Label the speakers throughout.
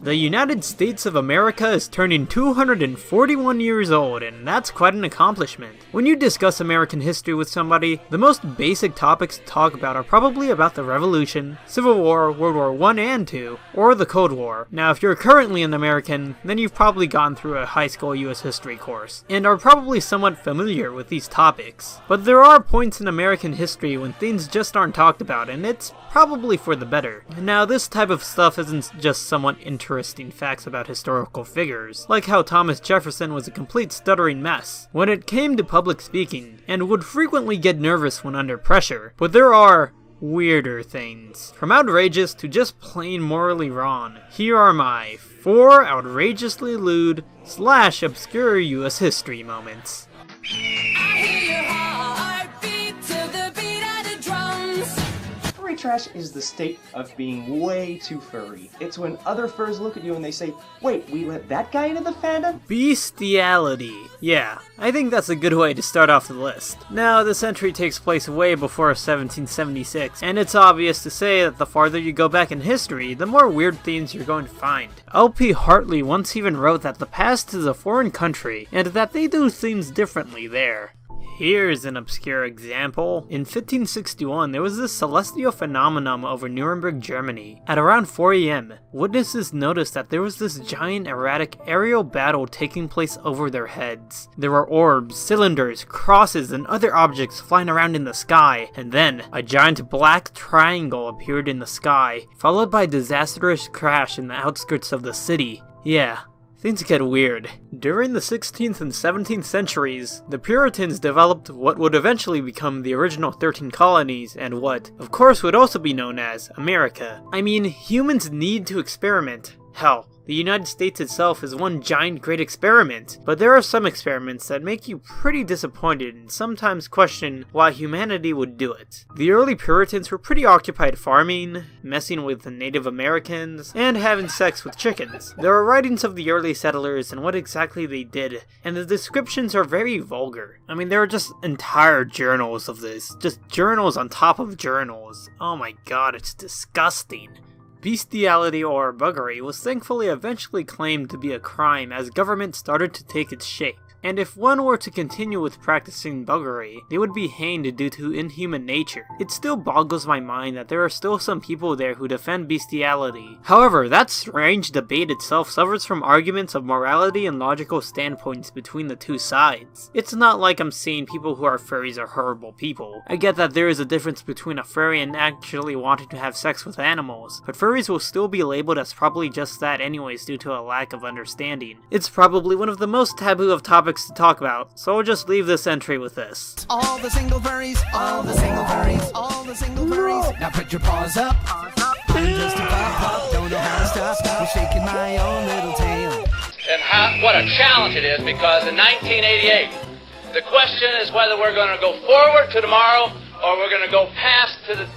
Speaker 1: The United States of America is turning 241 years old, and that's quite an accomplishment. When you discuss American history with somebody, the most basic topics to talk about are probably about the Revolution, Civil War, World War I and II, or the Cold War. Now, if you're currently an American, then you've probably gone through a high school US history course, and are probably somewhat familiar with these topics. But there are points in American history when things just aren't talked about, and it's probably for the better. Now, this type of stuff isn't just somewhat interesting facts about historical figures, like how Thomas Jefferson was a complete stuttering mess when it came to public speaking, and would frequently get nervous when under pressure. But there are weirder things. From outrageous to just plain morally wrong, here are my 4 outrageously lewd / obscure US history moments.
Speaker 2: Furry trash is the state of being way too furry. It's when other furs look at you and they say, wait, we let that guy into the fandom?
Speaker 1: Bestiality. Yeah, I think that's a good way to start off the list. Now, this entry takes place way before 1776, and it's obvious to say that the farther you go back in history, the more weird things you're going to find. L.P. Hartley once even wrote that the past is a foreign country, and that they do things differently there. Here's an obscure example. In 1561, there was this celestial phenomenon over Nuremberg, Germany. At around 4 AM, witnesses noticed that there was this giant erratic aerial battle taking place over their heads. There were orbs, cylinders, crosses, and other objects flying around in the sky, and then a giant black triangle appeared in the sky, followed by a disastrous crash in the outskirts of the city. Yeah. Things get weird. During the 16th and 17th centuries, the Puritans developed what would eventually become the original 13 colonies and what, of course, would also be known as America. I mean, humans need to experiment. Hell, the United States itself is one giant great experiment, but there are some experiments that make you pretty disappointed and sometimes question why humanity would do it. The early Puritans were pretty occupied farming, messing with the Native Americans, and having sex with chickens. There are writings of the early settlers and what exactly they did, and the descriptions are very vulgar. I mean, there are just entire journals of this, just journals on top of journals. Oh my god, it's disgusting. Bestiality or buggery was thankfully eventually claimed to be a crime as government started to take its shape. And if one were to continue with practicing buggery, they would be hanged due to inhuman nature. It still boggles my mind that there are still some people there who defend bestiality. However, that strange debate itself suffers from arguments of morality and logical standpoints between the two sides. It's not like I'm saying people who are furries are horrible people. I get that there is a difference between a furry and actually wanting to have sex with animals, but furries will still be labeled as probably just that anyways due to a lack of understanding. It's probably one of the most taboo of topics to talk about, so we'll just leave this entry with this.
Speaker 3: All the single furries, all the single furries, all the single furries. Now put your paws up. I'm just a pop, don't know how to stop. I'm shaking my own little tail.
Speaker 4: And what a challenge it is, because in 1988, the question is whether we're going to go forward to tomorrow or we're going to go past to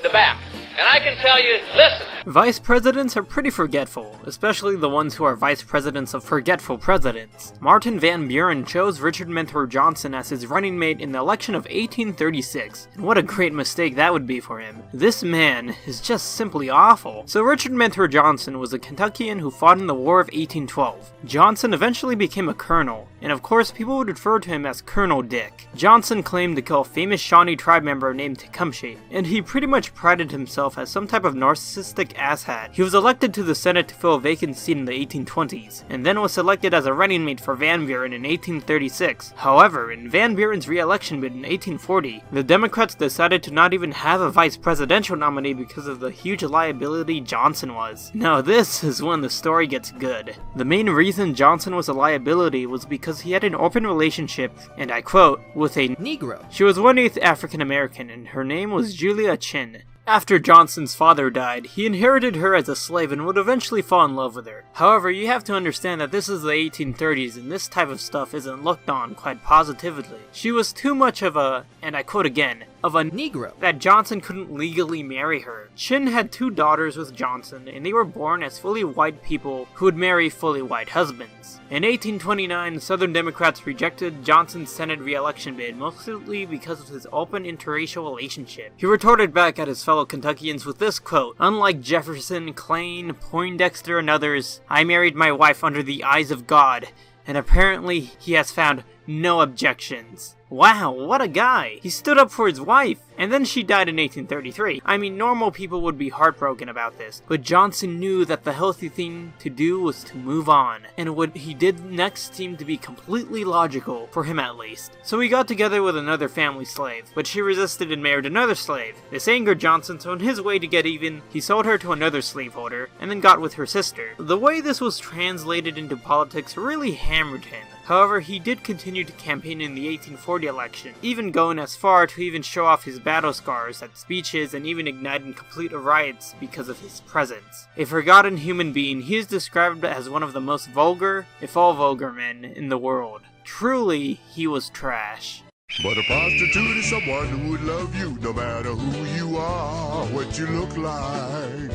Speaker 4: the back. And I can tell you, listen.
Speaker 1: Vice presidents are pretty forgetful, especially the ones who are vice presidents of forgetful presidents. Martin Van Buren chose Richard Mentor Johnson as his running mate in the election of 1836, and what a great mistake that would be for him. This man is just simply awful. So Richard Mentor Johnson was a Kentuckian who fought in the War of 1812. Johnson eventually became a colonel, and of course people would refer to him as Colonel Dick. Johnson claimed to kill a famous Shawnee tribe member named Tecumseh, and he pretty much prided himself as some type of narcissistic asshat. He was elected to the Senate to fill a vacant seat in the 1820s, and then was selected as a running mate for Van Buren in 1836. However, in Van Buren's re-election bid in 1840, the Democrats decided to not even have a vice presidential nominee because of the huge liability Johnson was. Now this is when the story gets good. The main reason Johnson was a liability was because he had an open relationship, and I quote, with a Negro. She was 1/8 African American, and her name was Julia Chin. After Johnson's father died, he inherited her as a slave and would eventually fall in love with her. However, you have to understand that this is the 1830s and this type of stuff isn't looked on quite positively. She was too much of a, and I quote again, of a
Speaker 3: Negro.
Speaker 1: that Johnson couldn't legally marry her. Chin had 2 daughters with Johnson, and they were born as fully white people who would marry fully white husbands. In 1829, Southern Democrats rejected Johnson's Senate re-election bid, mostly because of his open interracial relationship. He retorted back at his fellow Kentuckians with this quote, "Unlike Jefferson, Clay, Poindexter, and others, I married my wife under the eyes of God, and apparently he has found no objections." Wow, what a guy! He stood up for his wife, and then she died in 1833. I mean, normal people would be heartbroken about this, but Johnson knew that the healthy thing to do was to move on, and what he did next seemed to be completely logical, for him at least. So he got together with another family slave, but she resisted and married another slave. This angered Johnson, so in his way to get even, he sold her to another slaveholder, and then got with her sister. The way this was translated into politics really hammered him. However, he did continue to campaign in the 1840 election, even going as far to even show off his battle scars at speeches and even igniting complete riots because of his presence. A forgotten human being, he is described as one of the most vulgar, if all vulgar men, in the world. Truly, he was trash.
Speaker 5: But a prostitute is someone who would love you no matter who you are, what you look like.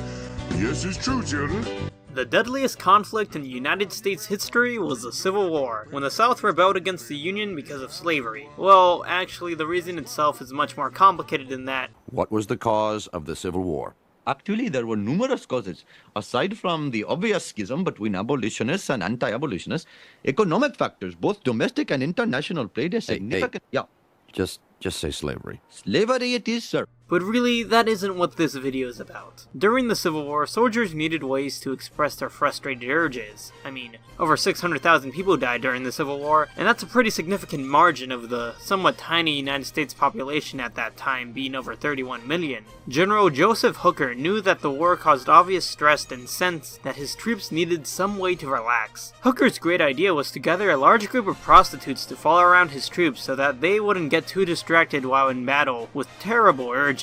Speaker 5: Yes, it's true, children.
Speaker 1: The deadliest conflict in United States history was the Civil War, when the South rebelled against the Union because of slavery. Well, actually, the reason itself is much more complicated than that.
Speaker 6: What was the cause of the Civil War?
Speaker 7: Actually, there were numerous causes. Aside from the obvious schism between abolitionists and anti-abolitionists, economic factors, both domestic and international, played a significant... Yeah.
Speaker 6: Just say slavery.
Speaker 7: Slavery it is, sir.
Speaker 1: But really, that isn't what this video is about. During the Civil War, soldiers needed ways to express their frustrated urges. I mean, over 600,000 people died during the Civil War, and that's a pretty significant margin of the somewhat tiny United States population at that time being over 31 million. General Joseph Hooker knew that the war caused obvious stress and sensed that his troops needed some way to relax. Hooker's great idea was to gather a large group of prostitutes to follow around his troops so that they wouldn't get too distracted while in battle with terrible urges.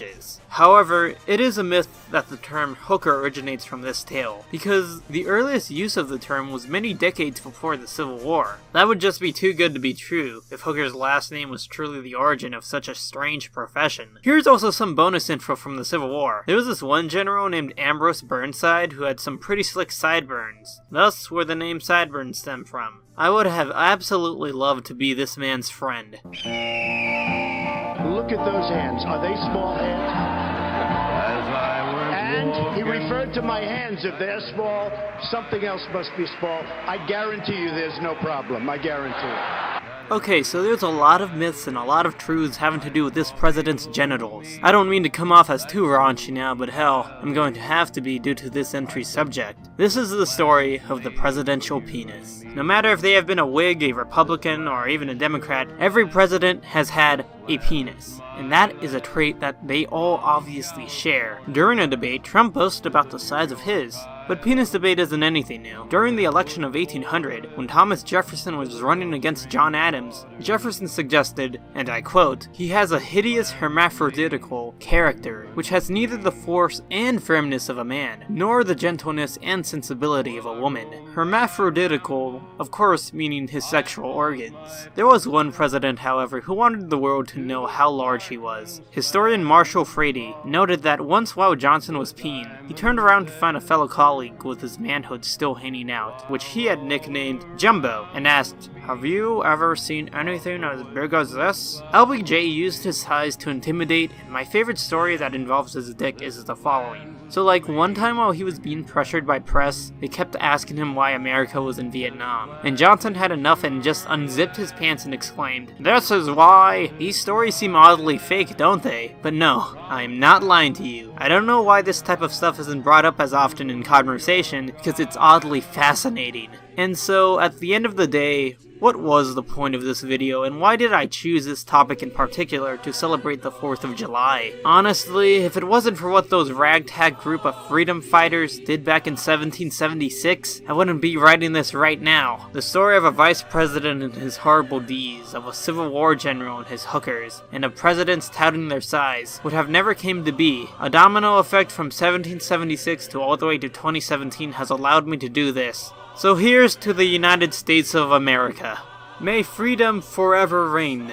Speaker 1: However, it is a myth that the term hooker originates from this tale, because the earliest use of the term was many decades before the Civil War. That would just be too good to be true, if Hooker's last name was truly the origin of such a strange profession. Here's also some bonus info from the Civil War. There was this one general named Ambrose Burnside who had some pretty slick sideburns, thus where the name sideburns stem from. I would have absolutely loved to be this man's friend.
Speaker 8: Look at those hands. Are they small hands? And he referred to my hands. If they're small, something else must be small. I guarantee you there's no problem. I guarantee it.
Speaker 1: Okay, so there's a lot of myths and a lot of truths having to do with this president's genitals. I don't mean to come off as too raunchy now, but hell, I'm going to have to be due to this entry's subject. This is the story of the presidential penis. No matter if they have been a Whig, a Republican, or even a Democrat, every president has had a penis. And that is a trait that they all obviously share. During a debate, Trump boasted about the size of his. But penis debate isn't anything new. During the election of 1800, when Thomas Jefferson was running against John Adams, Jefferson suggested, and I quote, "He has a hideous hermaphroditical character, which has neither the force and firmness of a man, nor the gentleness and sensibility of a woman." Hermaphroditical, of course, meaning his sexual organs. There was one president, however, who wanted the world to know how large he was. Historian Marshall Frady noted that once while Johnson was peeing, he turned around to find a fellow colleague with his manhood still hanging out, which he had nicknamed Jumbo, and asked, "Have you ever seen anything as big as this?" LBJ used his size to intimidate, and my favorite story that involves his dick is the following. So like one time while he was being pressured by press, they kept asking him why America was in Vietnam, and Johnson had enough and just unzipped his pants and exclaimed, "This is why!" These stories seem oddly fake, don't they? But no, I am not lying to you. I don't know why this type of stuff isn't brought up as often in conversation, because it's oddly fascinating. And so, at the end of the day, what was the point of this video, and why did I choose this topic in particular to celebrate the 4th of July? Honestly, if it wasn't for what those ragtag group of freedom fighters did back in 1776, I wouldn't be writing this right now. The story of a vice president and his horrible deeds, of a Civil War general and his hookers, and of presidents touting their size, would have never came to be. A domino effect from 1776 to all the way to 2017 has allowed me to do this. So here's to the United States of America. May freedom forever reign.